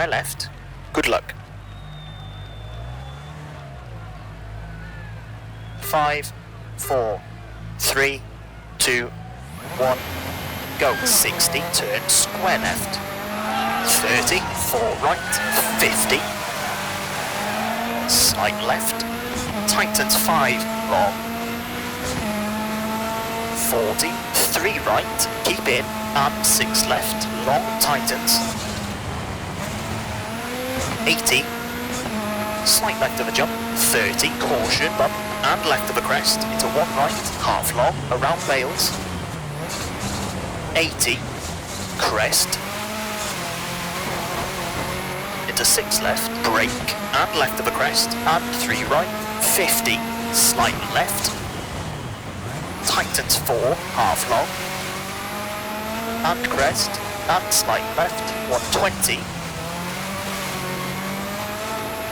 square left. Good luck. 5, 4, 3, 2, 1, go. 60, turn square left. 30, 4 right, 50, slight left, tightens 5, long, 40, 3 right, keep in, and 6 left, long, tightens, 80, slight left of a jump, 30, caution, bump, and left of a crest, into 1 right, half long, around Bales, 80, crest, into 6 left, brake, and left of a crest, and 3 right, 50, slight left, tightens 4, half long, and crest, and slight left, 120,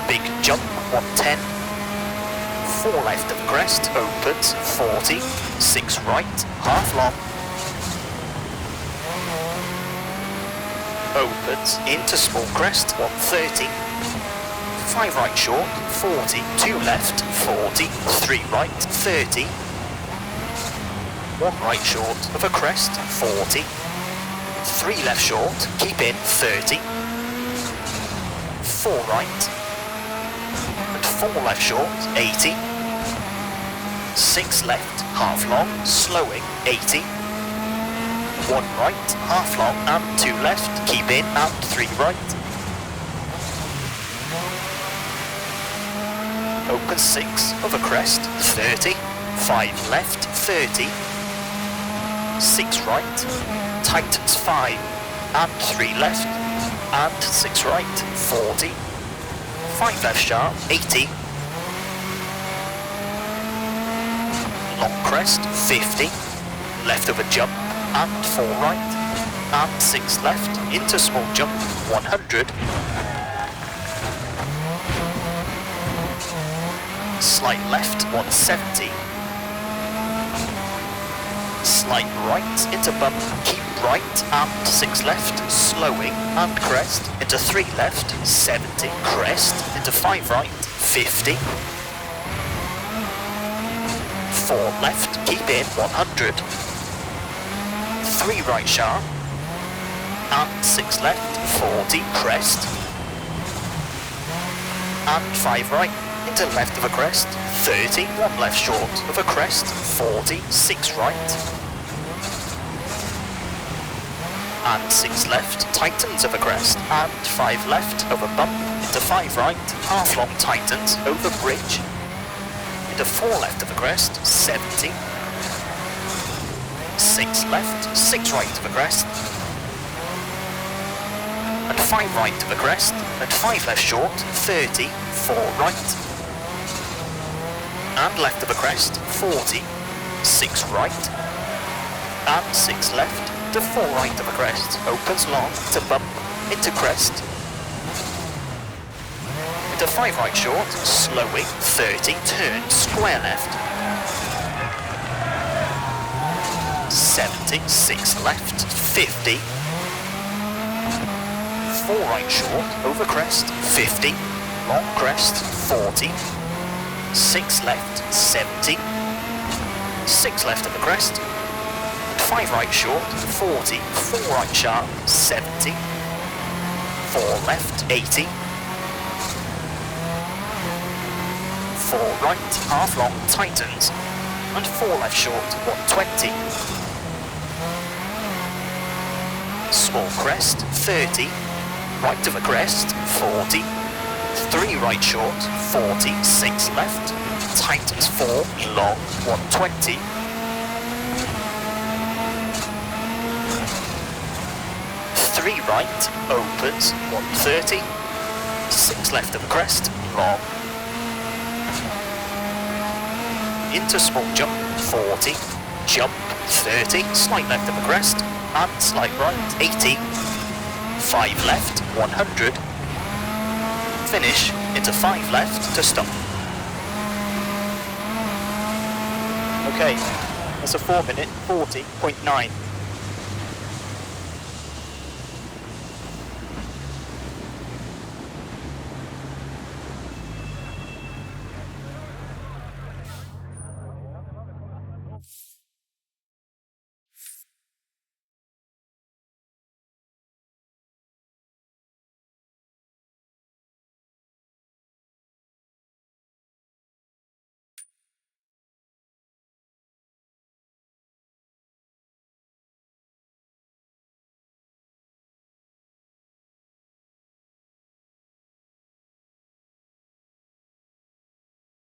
big jump, 110, 4 left of crest, opens, 40, 6 right, half long, opens into small crest, 130, 5 right short, 40, 2 left, 40, 3 right, 30, 1 right short of a crest, 40, 3 left short, keep in, 30, 4 right, and 4 left short, 80, 6 left, half long, slowing, 80, 1 right, half long, and 2 left, keep in, and 3 right. Open 6 of a crest, 30, 5 left, 30, 6 right, tightens 5, and 3 left, and 6 right, 40, 5 left sharp, 80, long crest, 50, left of a jump, and 4 right, and 6 left, into small jump, 100, slight left, 170, slight right, into bump, keep right, and 6 left, slowing, and crest, into 3 left, 70, crest, into 5 right, 50, 4 left, keep in, 100, 3 right sharp, and 6 left, 40, crest, and 5 right, into left of a crest, 30, 1 left short of a crest, 40, 6 right, and 6 left, tightens of a crest, and 5 left of a bump, into 5 right, half long tightens, over bridge, into 4 left of a crest, 70, 6 left, 6 right of a crest, and 5 right of a crest, and 5 left short, 30, 4 right, and left of a crest, 40, 6 right, and 6 left, to 4 right of a crest, opens long, to bump, into crest, into 5 right short, slowing, 30, turn, square left, 70, 6 left, 50, 4 right short, over crest, 50, long crest, 40, 6 left, 70, 6 left of the crest, 5 right short, 40, 4 right sharp, 70, 4 left, 80, 4 right, half long, tightens, and 4 left short, 120. Small crest, 30, right of a crest, 40, 3 right short, 40, 6 left, tightens 4, long, 120. 3 right, opens, 130, 6 left of a crest, long, into small jump, 40, jump, 30, slight left of a crest, and slight right, 80, 5 left, 100, finish, into 5 left to stop. Okay, that's a 4 minute 40.9.